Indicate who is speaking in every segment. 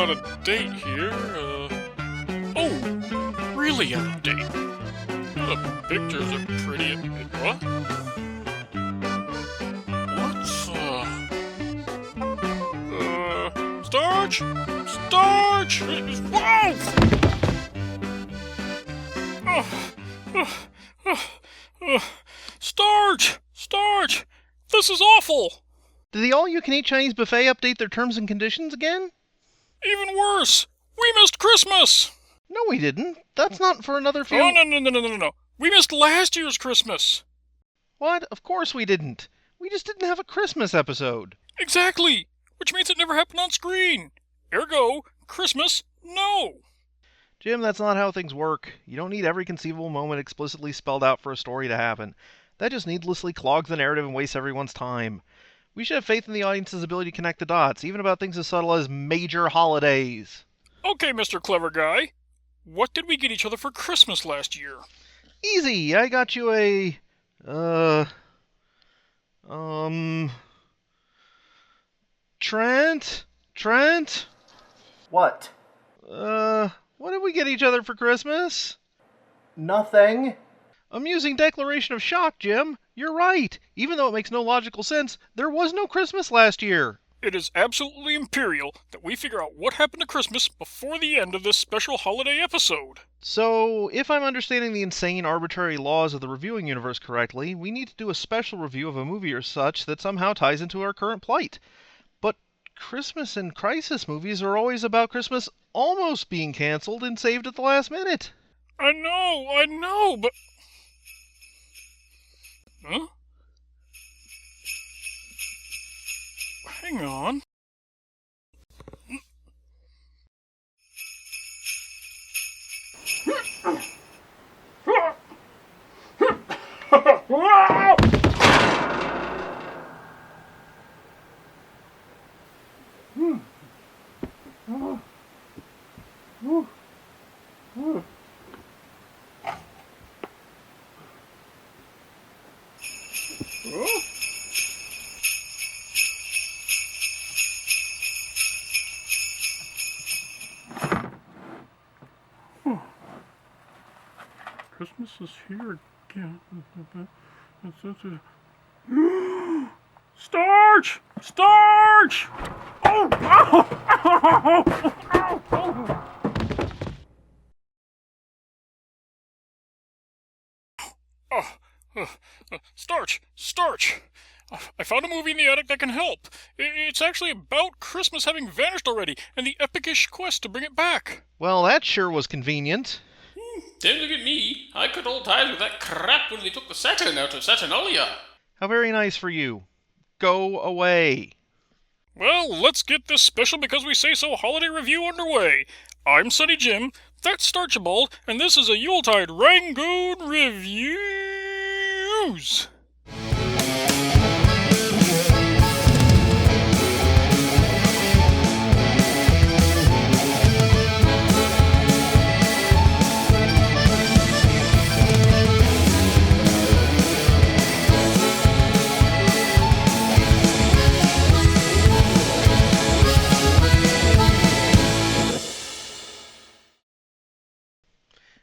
Speaker 1: out of date here. Oh, really out of date. The pictures are pretty. What? Starch! Starch! Whoa! Starch! Starch! This is awful!
Speaker 2: Did the all-you-can-eat Chinese buffet update their terms and conditions again?
Speaker 1: Even worse! We missed Christmas!
Speaker 2: No, we didn't. That's not for another few...
Speaker 1: Oh, no. We missed last year's Christmas!
Speaker 2: What? Of course we didn't. We just didn't have a Christmas episode.
Speaker 1: Exactly! Which means it never happened on screen. Ergo, Christmas, no!
Speaker 2: Jim, that's not how things work. You don't need every conceivable moment explicitly spelled out for a story to happen. That just needlessly clogs the narrative and wastes everyone's time. We should have faith in the audience's ability to connect the dots, even about things as subtle as major holidays.
Speaker 1: Okay, Mr. Clever Guy. What did we get each other for Christmas last year?
Speaker 2: Easy! I got you a... Trent?
Speaker 3: What?
Speaker 2: What did we get each other for Christmas?
Speaker 3: Nothing.
Speaker 2: Amusing declaration of shock, Jim. You're right. Even though it makes no logical sense, there was no Christmas last year.
Speaker 1: It is absolutely imperial that we figure out what happened to Christmas before the end of this special holiday episode.
Speaker 2: So, if I'm understanding the insane, arbitrary laws of the reviewing universe correctly, we need to do a special review of a movie or such that somehow ties into our current plight. But Christmas and crisis movies are always about Christmas almost being cancelled and saved at the last minute.
Speaker 1: I know, but... Huh? Hang on. Christmas is here again. Starch! Starch! Oh! Starch! I found a movie in the attic that can help. It's actually about Christmas having vanished already, and the epic-ish quest to bring it back.
Speaker 2: Well, that sure was convenient.
Speaker 4: Don't look at me. I cut all ties with that crap when they took the Saturn out of Saturnalia.
Speaker 2: How very nice for you. Go away.
Speaker 1: Well, let's get this special because we say so holiday review underway. I'm Sunny Jim, that's Starchibald, and this is a Yuletide Rangoon Reviews.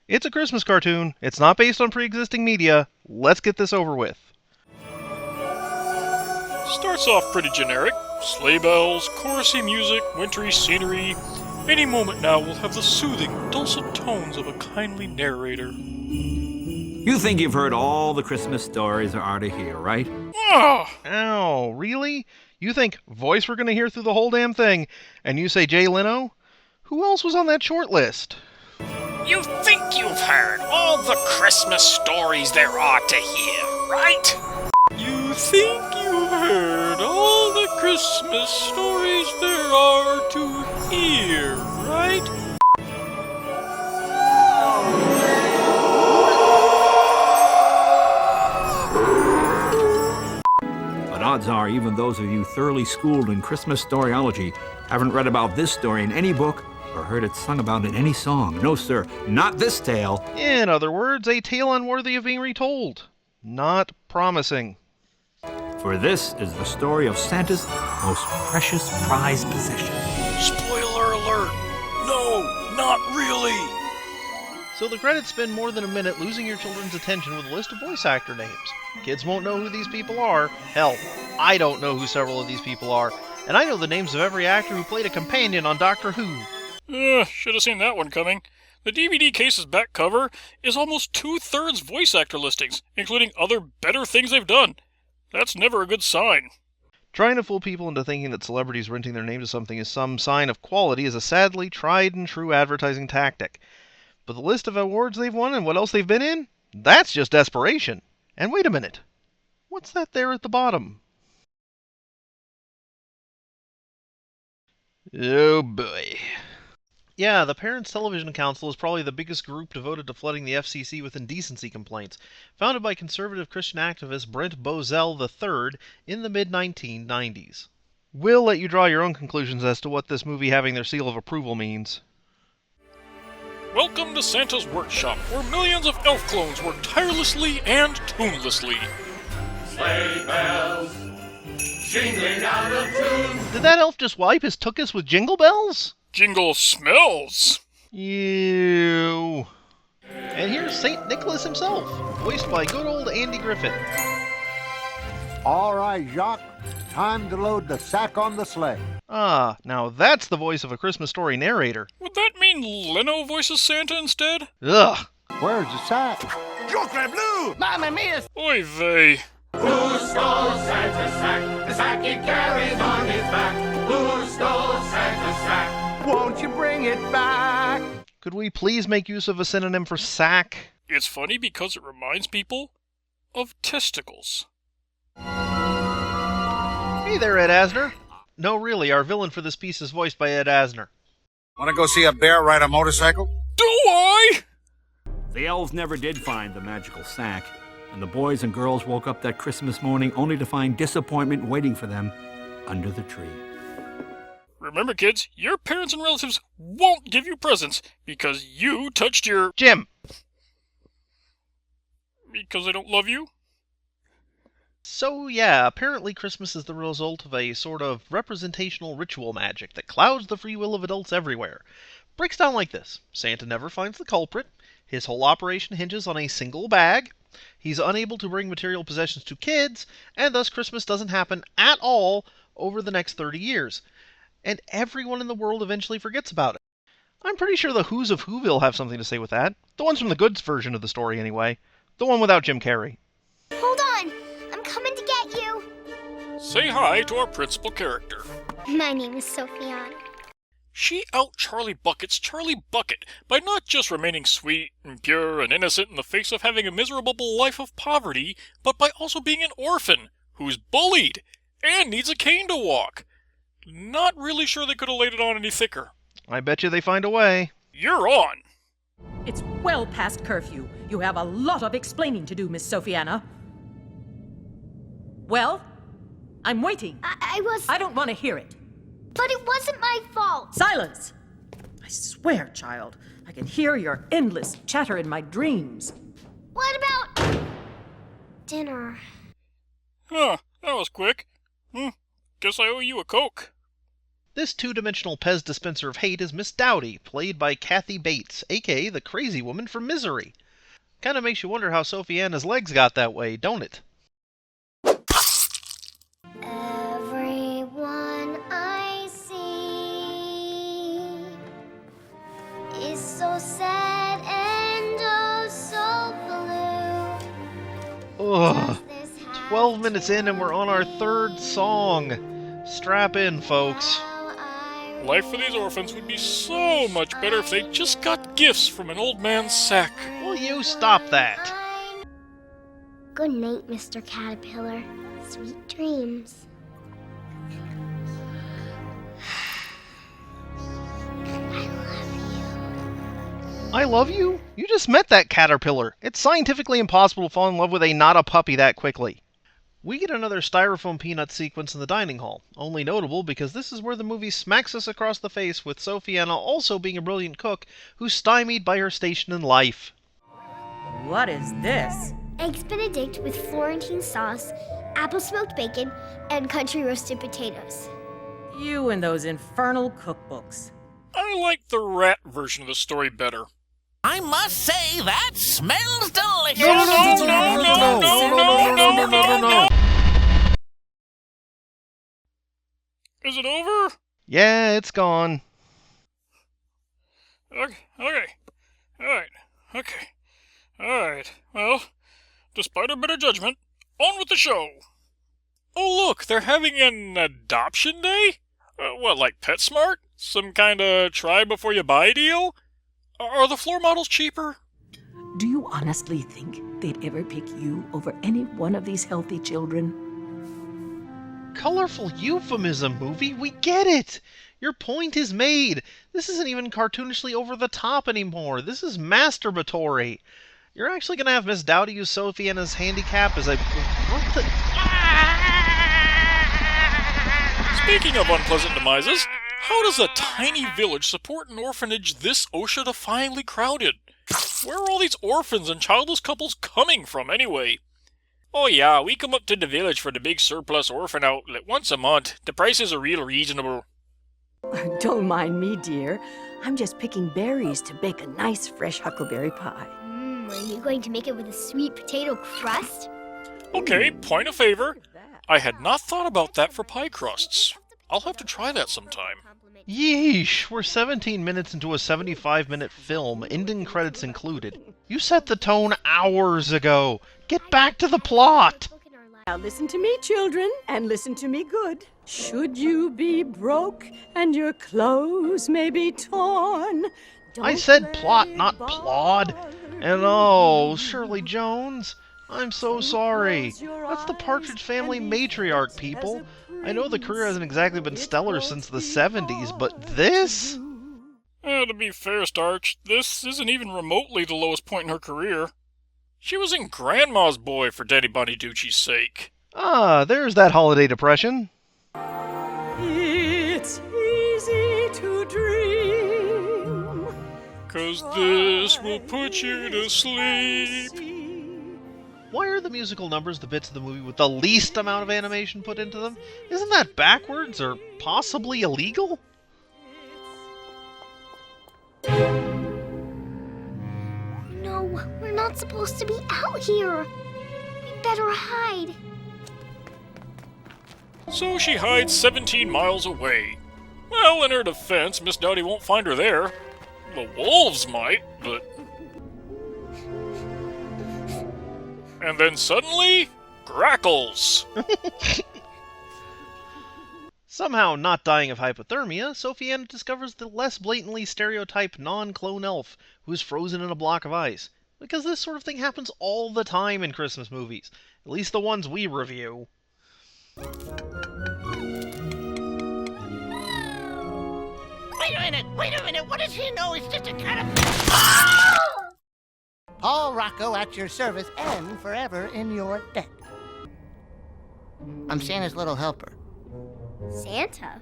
Speaker 2: It's a Christmas cartoon. It's not based on pre-existing media. Let's get this over with.
Speaker 1: Starts off pretty generic. Sleigh bells, chorusy music, wintry scenery. Any moment now we'll have the soothing, dulcet tones of a kindly narrator.
Speaker 5: You think you've heard all the Christmas stories there are to hear, right?
Speaker 1: Ah!
Speaker 2: Ow, really? You think voice we're going to hear through the whole damn thing, and you say Jay Leno? Who else was on that short list?
Speaker 6: You think you've heard all the Christmas stories there are to hear, right?
Speaker 1: You think you've heard all the Christmas stories there are to hear, right?
Speaker 5: But odds are even those of you thoroughly schooled in Christmas storyology haven't read about this story in any book or heard it sung about in any song. No, sir, not this tale.
Speaker 2: In other words, a tale unworthy of being retold. Not promising.
Speaker 5: For this is the story of Santa's most precious prized possession.
Speaker 1: Spoiler alert! No, not really!
Speaker 2: So the credits spend more than a minute losing your children's attention with a list of voice actor names. Kids won't know who these people are. Hell, I don't know who several of these people are. And I know the names of every actor who played a companion on Doctor Who.
Speaker 1: Should have seen that one coming. The DVD case's back cover is almost 2/3 voice actor listings, including other better things they've done. That's never a good sign.
Speaker 2: Trying to fool people into thinking that celebrities renting their name to something is some sign of quality is a sadly tried-and-true advertising tactic. But the list of awards they've won and what else they've been in? That's just desperation. And wait a minute. What's that there at the bottom? Oh boy. Yeah, the Parents Television Council is probably the biggest group devoted to flooding the FCC with indecency complaints, founded by conservative Christian activist Brent Bozell III in the mid-1990s. We'll let you draw your own conclusions as to what this movie having their seal of approval means.
Speaker 1: Welcome to Santa's Workshop, where millions of elf clones work tirelessly and tunelessly.
Speaker 7: Sleigh bells, jingling out of tune.
Speaker 2: Did that elf just wipe his tuchus with jingle bells?
Speaker 1: Jingle smells!
Speaker 2: Ew. And here's St. Nicholas himself, voiced by good old Andy Griffith.
Speaker 8: All right, Jacques, time to load the sack on the sleigh.
Speaker 2: Ah, now that's the voice of a Christmas Story narrator.
Speaker 1: Would that mean Leno voices Santa instead?
Speaker 2: Ugh.
Speaker 8: Where's the sack?
Speaker 7: Joker blue! Mamma mia!
Speaker 1: Oy vey.
Speaker 7: Who stole Santa's sack? The sack he carries on his back. Who stole Santa's sack? Won't you bring it back?
Speaker 2: Could we please make use of a synonym for sack?
Speaker 1: It's funny because it reminds people of testicles.
Speaker 2: Hey there, Ed Asner. No, really, our villain for this piece is voiced by Ed Asner.
Speaker 9: Want to go see a bear ride a motorcycle?
Speaker 1: Do I?
Speaker 5: The elves never did find the magical sack, and the boys and girls woke up that Christmas morning only to find disappointment waiting for them under the tree.
Speaker 1: Remember, kids, your parents and relatives won't give you presents because you touched your...
Speaker 2: Jim!
Speaker 1: Because they don't love you?
Speaker 2: So yeah, apparently Christmas is the result of a sort of representational ritual magic that clouds the free will of adults everywhere. Breaks down like this. Santa never finds the culprit. His whole operation hinges on a single bag. He's unable to bring material possessions to kids, and thus Christmas doesn't happen at all over the next 30 years. And everyone in the world eventually forgets about it. I'm pretty sure the Who's of Whoville have something to say with that. The ones from the good version of the story, anyway. The one without Jim Carrey.
Speaker 10: Hold on! I'm coming to get you!
Speaker 1: Say hi to our principal character.
Speaker 10: My name is Sophiana.
Speaker 1: She out-Charlie Buckets Charlie Bucket by not just remaining sweet and pure and innocent in the face of having a miserable life of poverty, but by also being an orphan who's bullied and needs a cane to walk. Not really sure they could have laid it on any thicker.
Speaker 2: I bet you they find a way.
Speaker 1: You're on!
Speaker 11: It's well past curfew. You have a lot of explaining to do, Miss Sophiana. Well, I'm waiting. I don't want to hear it.
Speaker 10: But it wasn't my fault.
Speaker 11: Silence! I swear, child, I can hear your endless chatter in my dreams.
Speaker 10: What about dinner?
Speaker 1: Huh, that was quick. Guess I owe you a Coke.
Speaker 2: This two-dimensional Pez dispenser of hate is Miss Dowdy, played by Kathy Bates, a.k.a. the crazy woman from Misery. Kinda makes you wonder how Sophiana's legs got that way, don't it?
Speaker 10: Everyone I see is so sad and oh so blue.
Speaker 2: Ugh. 12 minutes in and we're on our third song. Strap in, folks.
Speaker 1: Life for these orphans would be so much better if they just got gifts from an old man's sack.
Speaker 2: Will you stop that?
Speaker 10: Good night, Mr. Caterpillar. Sweet dreams.
Speaker 2: I love you? You just met that caterpillar. It's scientifically impossible to fall in love with a not a puppy that quickly. We get another styrofoam peanut sequence in the dining hall, only notable because this is where the movie smacks us across the face with Sophiana also being a brilliant cook who's stymied by her station in life.
Speaker 11: What is this?
Speaker 10: Eggs Benedict with Florentine sauce, apple smoked bacon, and country roasted potatoes.
Speaker 11: You and those infernal cookbooks.
Speaker 1: I I like the rat version of the story better.
Speaker 6: I must say, that smells delicious.
Speaker 1: No. Is it over?
Speaker 2: Yeah, it's gone.
Speaker 1: Okay. Alright. Well, despite our better judgment, on with the show. Oh look, they're having an adoption day? What, like PetSmart? Some kinda try before you buy deal? Are the floor models cheaper?
Speaker 11: Do you honestly think they'd ever pick you over any one of these healthy children?
Speaker 2: Colorful euphemism, movie. We get it. Your point is made. This isn't even cartoonishly over the top anymore. This is masturbatory. You're actually going to have Miss Dowdy use Sophie Anna's handicap as a... What the...
Speaker 1: Speaking of unpleasant demises, how does a tiny village support an orphanage this OSHA-defyingly crowded? Where are all these orphans and childless couples coming from, anyway? Oh yeah, we come up to the village for the big surplus orphan outlet once a month. The prices are real reasonable.
Speaker 11: Don't mind me, dear. I'm just picking berries to bake a nice fresh huckleberry pie.
Speaker 10: Are you going to make it with a sweet potato crust?
Speaker 1: Okay, point of favor. I had not thought about that for pie crusts. I'll have to try that sometime.
Speaker 2: Yeesh, we're 17 minutes into a 75-minute film, ending credits included. You set the tone hours ago. Get back to the plot.
Speaker 11: Now listen to me, children, and listen to me good. Should you be broke and your clothes may be torn,
Speaker 2: I said plot, not plod. And oh, Shirley Jones, I'm so sorry. That's the Partridge Family matriarch, people. I know the career hasn't exactly been stellar since the 70s, but this?
Speaker 1: To be fair, Starch, this isn't even remotely the lowest point in her career. She was in Grandma's Boy, for Daddy Boniducci's sake.
Speaker 2: Ah, there's that holiday depression.
Speaker 11: It's easy to dream.
Speaker 1: 'Cause this will put you to sleep.
Speaker 2: Why are the musical numbers the bits of the movie with the least amount of animation put into them? Isn't that backwards or possibly illegal?
Speaker 10: No, we're not supposed to be out here. We better hide.
Speaker 1: So she hides 17 miles away. Well, in her defense, Miss Dowdy won't find her there. The wolves might, but... And then suddenly, grackles!
Speaker 2: Somehow not dying of hypothermia, Sophie Anna discovers the less blatantly stereotyped non-clone elf who's frozen in a block of ice. Because this sort of thing happens all the time in Christmas movies. At least the ones we review.
Speaker 6: Wait a minute, what does he know? It's just a kind of...
Speaker 12: Paul Rocco at your service and forever in your debt. I'm Santa's little helper.
Speaker 10: Santa?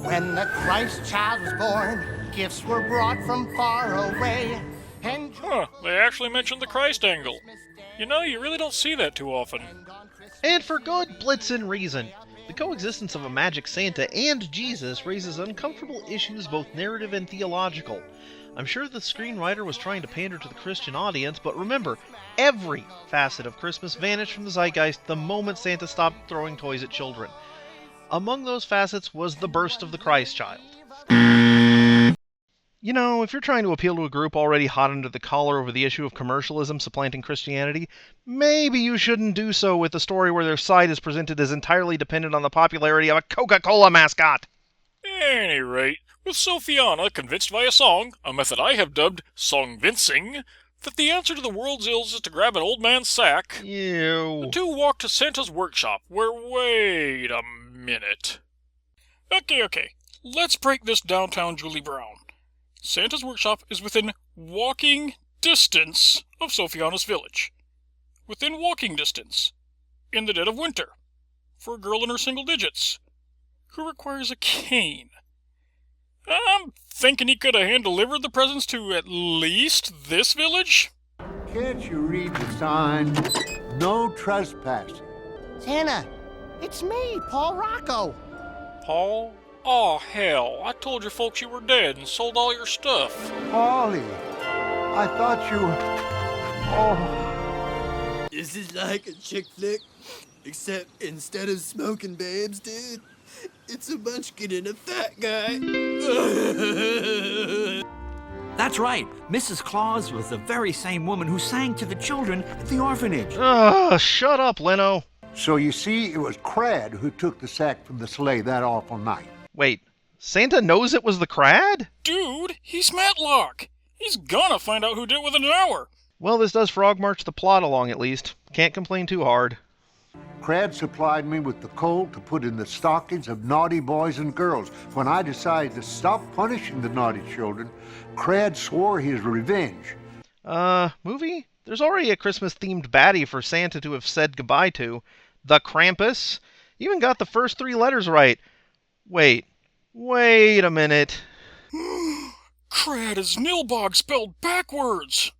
Speaker 12: When the Christ child was born, gifts were brought from far away. And
Speaker 1: they actually mentioned the Christ angle. You know, you really don't see that too often.
Speaker 2: And for good Blitzen reason. The coexistence of a magic Santa and Jesus raises uncomfortable issues, both narrative and theological. I'm sure the screenwriter was trying to pander to the Christian audience, but remember, every facet of Christmas vanished from the zeitgeist the moment Santa stopped throwing toys at children. Among those facets was the birth of the Christ child. You know, if you're trying to appeal to a group already hot under the collar over the issue of commercialism supplanting Christianity, maybe you shouldn't do so with a story where their side is presented as entirely dependent on the popularity of a Coca-Cola mascot.
Speaker 1: Any rate, with Sophiana convinced via song, a method I have dubbed song-vincing, that the answer to the world's ills is to grab an old man's sack,
Speaker 2: Ew.
Speaker 1: the two walk to Santa's workshop, where, wait a minute. Okay, let's break this downtown Julie Brown. Santa's workshop is within walking distance of Sophiana's village. Within walking distance. In the dead of winter. For a girl in her single digits. Who requires a cane. I'm thinking he could have hand-delivered the presents to at least this village?
Speaker 8: Can't you read the sign? No trespassing.
Speaker 12: Santa, it's me, Paul Rocco.
Speaker 1: Paul? Oh, hell. I told your folks you were dead and sold all your stuff.
Speaker 8: Paulie, I thought you... Oh...
Speaker 13: This is like a chick flick, except instead of smoking babes, dude, it's a munchkin and a fat guy.
Speaker 5: That's right. Mrs. Claus was the very same woman who sang to the children at the orphanage.
Speaker 2: Shut up, Leno.
Speaker 8: So you see, it was Crad who took the sack from the sleigh that awful night.
Speaker 2: Wait, Santa knows it was the Crad?
Speaker 1: Dude, he's Matlock. He's gonna find out who did it within an hour.
Speaker 2: Well, this does frog march the plot along at least. Can't complain too hard.
Speaker 8: Crad supplied me with the coal to put in the stockings of naughty boys and girls. When I decided to stop punishing the naughty children, Crad swore his revenge.
Speaker 2: Movie? There's already a Christmas-themed baddie for Santa to have said goodbye to. The Krampus. Even got the first 3 letters right. Wait a minute.
Speaker 1: Crad is Nilbog spelled backwards.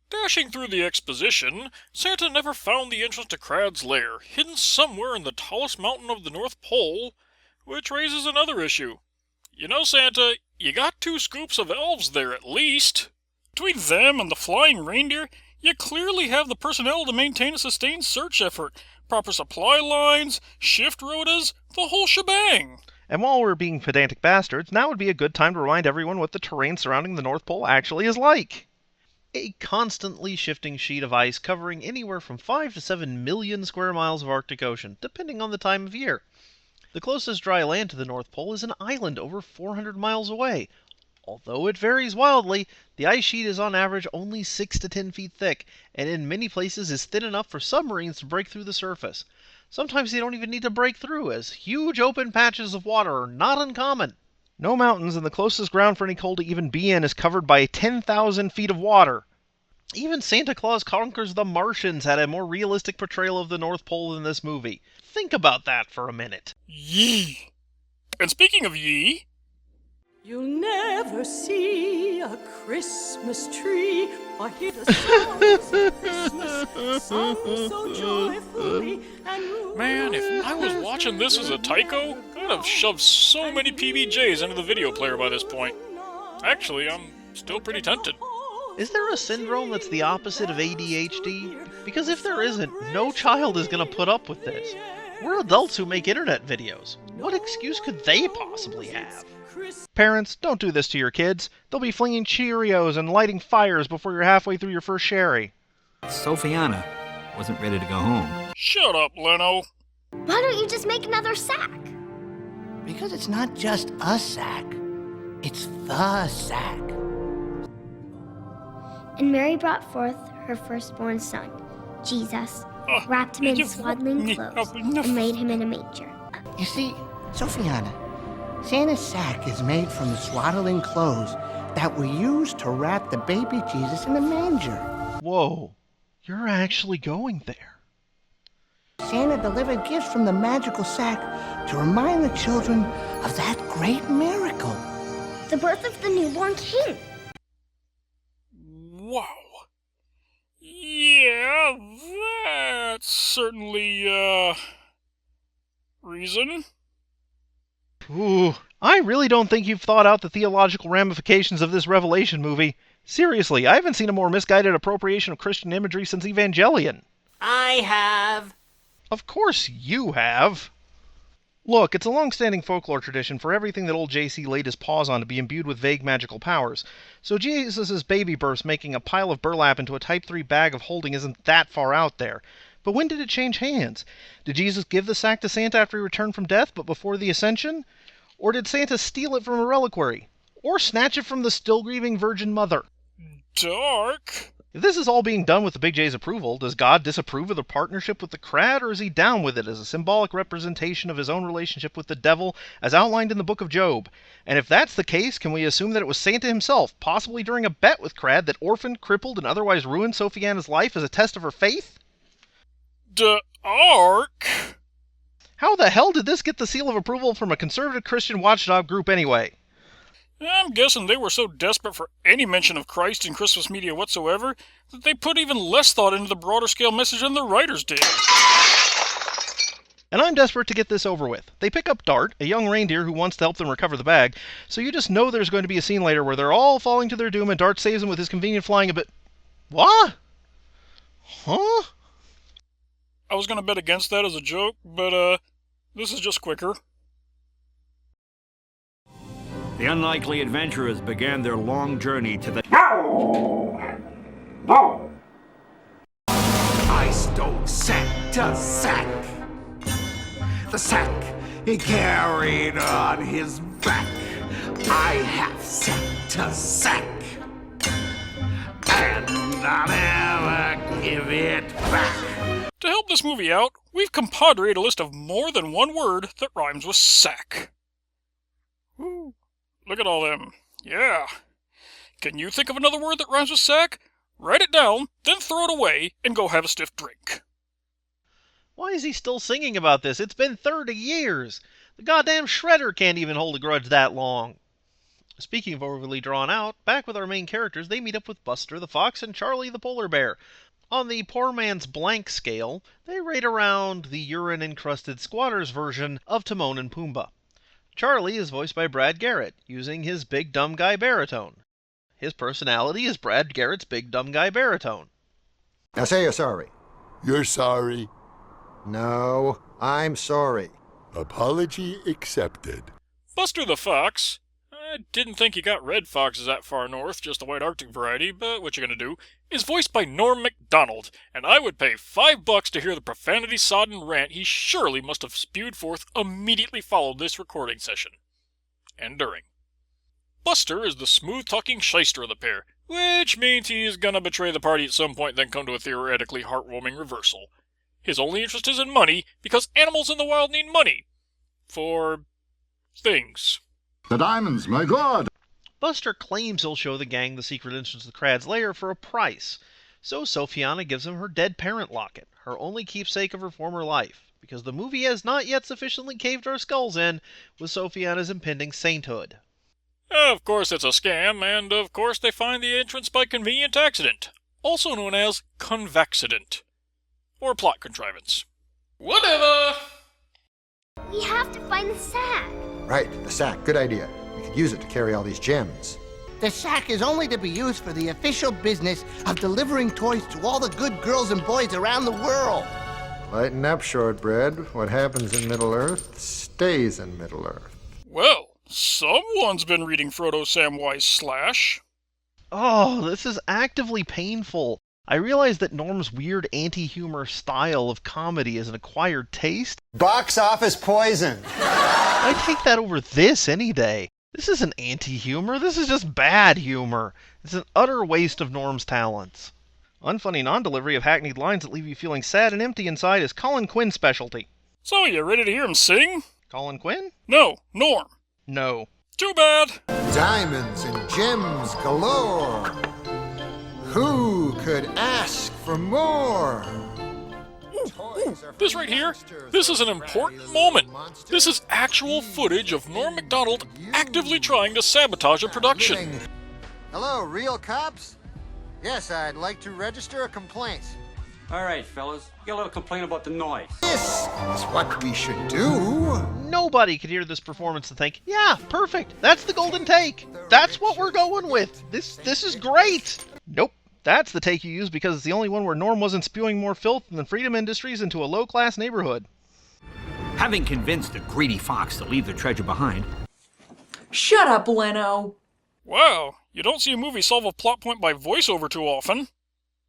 Speaker 1: Dashing through the exposition, Santa never found the entrance to Crad's lair, hidden somewhere in the tallest mountain of the North Pole, which raises another issue. You know, Santa, you got 2 scoops of elves there at least. Between them and the flying reindeer, you clearly have the personnel to maintain a sustained search effort, proper supply lines, shift rotas, the whole shebang.
Speaker 2: And while we're being pedantic bastards, now would be a good time to remind everyone what the terrain surrounding the North Pole actually is like. A constantly shifting sheet of ice covering anywhere from 5 to 7 million square miles of Arctic Ocean, depending on the time of year. The closest dry land to the North Pole is an island over 400 miles away. Although it varies wildly, the ice sheet is on average only 6 to 10 feet thick, and in many places is thin enough for submarines to break through the surface. Sometimes they don't even need to break through, as huge open patches of water are not uncommon. No mountains, and the closest ground for any coal to even be in is covered by 10,000 feet of water. Even Santa Claus Conquers the Martians had a more realistic portrayal of the North Pole than this movie. Think about that for a minute.
Speaker 1: Yee! And speaking of yee...
Speaker 11: You'll never see a Christmas tree or hear the songs of Christmas sung so joyfully and
Speaker 1: Man, if I was watching this as a tycho, I'd have shoved so many PBJs into the video player by this point. Actually, I'm still pretty tempted.
Speaker 2: Is there a syndrome that's the opposite of ADHD? Because if there isn't, no child is going to put up with this. We're adults who make internet videos. What excuse could they possibly have? Parents, don't do this to your kids. They'll be flinging Cheerios and lighting fires before you're halfway through your first sherry.
Speaker 5: Sophiana wasn't ready to go home.
Speaker 1: Shut up, Leno.
Speaker 10: Why don't you just make another sack?
Speaker 12: Because it's not just a sack. It's the sack.
Speaker 10: And Mary brought forth her firstborn son, Jesus, wrapped him in swaddling clothes, and laid him in a manger.
Speaker 12: You see, Sophiana, Santa's sack is made from the swaddling clothes that were used to wrap the baby Jesus in the manger.
Speaker 2: Whoa, you're actually going there.
Speaker 12: Santa delivered gifts from the magical sack to remind the children of that great miracle.
Speaker 10: The birth of the newborn king.
Speaker 1: Wow. Yeah, that's certainly, reason.
Speaker 2: Ooh, I really don't think you've thought out the theological ramifications of this Revelation movie. Seriously, I haven't seen a more misguided appropriation of Christian imagery since Evangelion.
Speaker 13: I have.
Speaker 2: Of course you have. Look, it's a long-standing folklore tradition for everything that old JC laid his paws on to be imbued with vague magical powers. So Jesus' baby birth making a pile of burlap into a Type 3 bag of holding isn't that far out there. But when did it change hands? Did Jesus give the sack to Santa after he returned from death, but before the Ascension? Or did Santa steal it from a reliquary? Or snatch it from the still-grieving Virgin Mother?
Speaker 1: Dark.
Speaker 2: If this is all being done with the Big J's approval, does God disapprove of the partnership with the Crad, or is he down with it as a symbolic representation of his own relationship with the devil, as outlined in the Book of Job? And if that's the case, can we assume that it was Santa himself, possibly during a bet with Crad, that orphaned, crippled, and otherwise ruined Sophiana's life as a test of her faith?
Speaker 1: Ark?
Speaker 2: How the hell did this get the seal of approval from a conservative Christian watchdog group anyway?
Speaker 1: I'm guessing they were so desperate for any mention of Christ in Christmas media whatsoever that they put even less thought into the broader scale message than the writers did.
Speaker 2: And I'm desperate to get this over with. They pick up Dart, a young reindeer who wants to help them recover the bag, so you just know there's going to be a scene later where they're all falling to their doom and Dart saves them with his convenient flying ability. What? Huh?
Speaker 1: I was going to bet against that as a joke, but this is just quicker.
Speaker 5: The unlikely adventurers began their long journey to the...
Speaker 7: I stole Santa's sack. The sack he carried on his back. I have Santa's sack, and I'll never give it back.
Speaker 1: To help this movie out, we've compadred a list of more than one word that rhymes with sack. Ooh, look at all them. Yeah. Can you think of another word that rhymes with sack? Write it down, then throw it away, and go have a stiff drink.
Speaker 2: Why is he still singing about this? It's been 30 years. The goddamn Shredder can't even hold a grudge that long. Speaking of overly drawn out, back with our main characters, they meet up with Buster the Fox and Charlie the Polar Bear. On the poor man's blank scale, they rate around the urine-encrusted squatter's version of Timon and Pumbaa. Charlie is voiced by Brad Garrett, using his big dumb guy baritone. His personality is Brad Garrett's big dumb guy baritone.
Speaker 14: Now say you're sorry.
Speaker 15: You're sorry.
Speaker 14: No, I'm sorry.
Speaker 15: Apology accepted.
Speaker 1: Buster the Fox. I didn't think you got red foxes that far north, just the white Arctic variety, but what you gonna do, is voiced by Norm Macdonald, and I would pay $5 to hear the profanity-sodden rant he surely must have spewed forth immediately following this recording session. And during. Buster is the smooth-talking shyster of the pair, which means he is gonna betray the party at some point then come to a theoretically heartwarming reversal. His only interest is in money, because animals in the wild need money. For... things.
Speaker 15: The diamonds, my God!
Speaker 2: Buster claims he'll show the gang the secret entrance to the Krad's lair for a price, so Sophiana gives him her dead parent locket, her only keepsake of her former life, because the movie has not yet sufficiently caved our skulls in with Sophiana's impending sainthood.
Speaker 1: Of course it's a scam, and of course they find the entrance by convenient accident, also known as convexident, or plot contrivance.
Speaker 4: Whatever!
Speaker 10: We have to find the sack.
Speaker 14: Right, the sack. Good idea. We could use it to carry all these gems.
Speaker 12: The sack is only to be used for the official business of delivering toys to all the good girls and boys around the world.
Speaker 14: Lighten up, shortbread. What happens in Middle-earth stays in Middle-earth.
Speaker 1: Well, someone's been reading Frodo Samwise Slash.
Speaker 2: Oh, this is actively painful. I realize that Norm's weird anti-humor style of comedy is an acquired taste.
Speaker 14: Box office poison.
Speaker 2: I'd take that over this any day. This isn't anti-humor, this is just bad humor. It's an utter waste of Norm's talents. Unfunny non-delivery of hackneyed lines that leave you feeling sad and empty inside is Colin Quinn's specialty.
Speaker 1: So, you ready to hear him sing?
Speaker 2: Colin Quinn?
Speaker 1: No, Norm.
Speaker 2: No.
Speaker 1: Too bad.
Speaker 14: Diamonds and gems galore. Who could ask for more?
Speaker 1: This right here, this is an important moment. This is actual footage of Norm Macdonald actively trying to sabotage a production.
Speaker 14: Hello, real cops? Yes, I'd like to register a complaint.
Speaker 16: All right, fellas, got a little complaint about the noise.
Speaker 14: This is what we should do.
Speaker 2: Nobody could hear this performance and think, yeah, perfect, that's the golden take. That's what we're going with. This is great. Nope. That's the take you use because it's the only one where Norm wasn't spewing more filth than Freedom Industries into a low-class neighborhood.
Speaker 5: Having convinced the greedy fox to leave their treasure behind...
Speaker 11: Shut up, Leno!
Speaker 1: Wow, you don't see a movie solve a plot point by voiceover too often.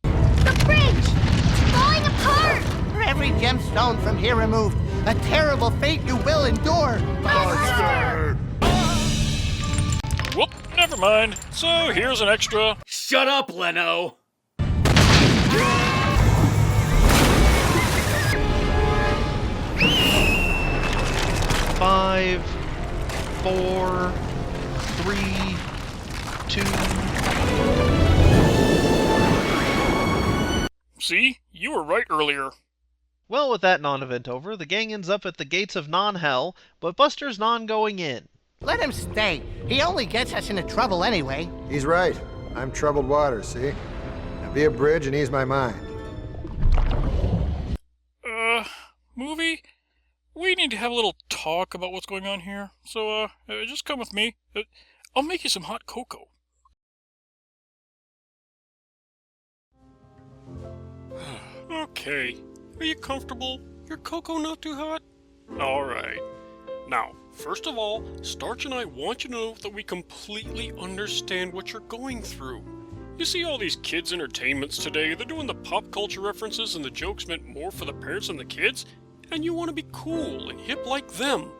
Speaker 10: The bridge! It's falling apart!
Speaker 12: For every gemstone from here removed, a terrible fate you will endure.
Speaker 10: Buster!
Speaker 1: Whoop, never mind. So here's an extra...
Speaker 6: Shut up, Leno!
Speaker 2: 5, 4, 3, 2...
Speaker 1: See? You were right earlier.
Speaker 2: Well, with that non-event over, the gang ends up at the gates of non-hell, but Buster's non-going in.
Speaker 12: Let him stay. He only gets us into trouble anyway.
Speaker 14: He's right. I'm troubled waters, see? Now be a bridge and ease my mind.
Speaker 1: Movie? we need to have a little talk about what's going on here. So, just come with me. I'll make you some hot cocoa. Okay. Are you comfortable? Your cocoa not too hot? Alright. Now, first of all, Starch and I want you to know that we completely understand what you're going through. You see all these kids' entertainments today, they're doing the pop culture references and the jokes meant more for the parents than the kids, and you want to be cool and hip like them.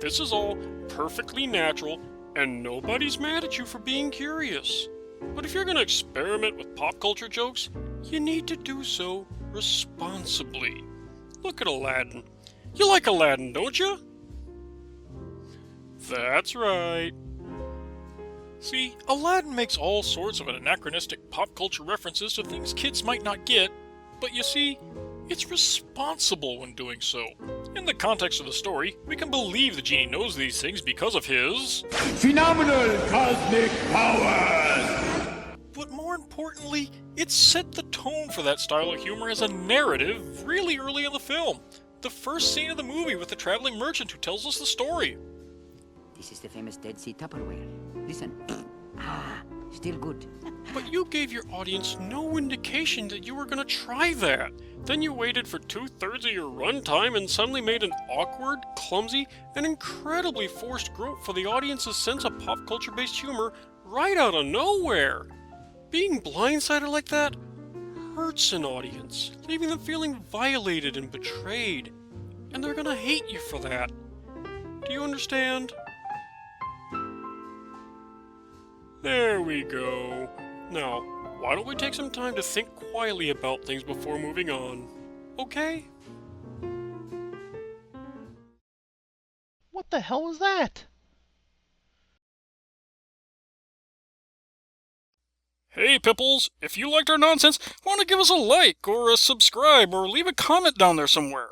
Speaker 1: This is all perfectly natural, and nobody's mad at you for being curious. But if you're going to experiment with pop culture jokes, you need to do so responsibly. Look at Aladdin. You like Aladdin, don't you? That's right. See, Aladdin makes all sorts of anachronistic pop culture references to things kids might not get, but you see, it's responsible when doing so. In the context of the story, we can believe the genie knows these things because of his
Speaker 7: phenomenal cosmic powers!
Speaker 1: But more importantly, it set the tone for that style of humor as a narrative really early in the film. The first scene of the movie with the traveling merchant who tells us the story.
Speaker 17: This is the famous Dead Sea Tupperware. Listen. Still good.
Speaker 1: But you gave your audience no indication that you were going to try that. Then you waited for 2/3 of your runtime and suddenly made an awkward, clumsy, and incredibly forced grope for the audience's sense of pop culture-based humor right out of nowhere. Being blindsided like that hurts an audience, leaving them feeling violated and betrayed. And they're gonna hate you for that. Do you understand? There we go. Now, why don't we take some time to think quietly about things before moving on? Okay?
Speaker 2: What the hell was that?
Speaker 1: Hey, Pipples, if you liked our nonsense, why don't you give us a like, or a subscribe, or leave a comment down there somewhere?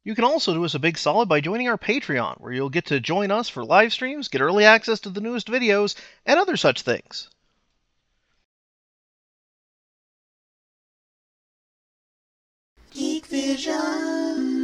Speaker 2: You can also do us a big solid by joining our Patreon, where you'll get to join us for live streams, get early access to the newest videos, and other such things.
Speaker 7: Geek Vision.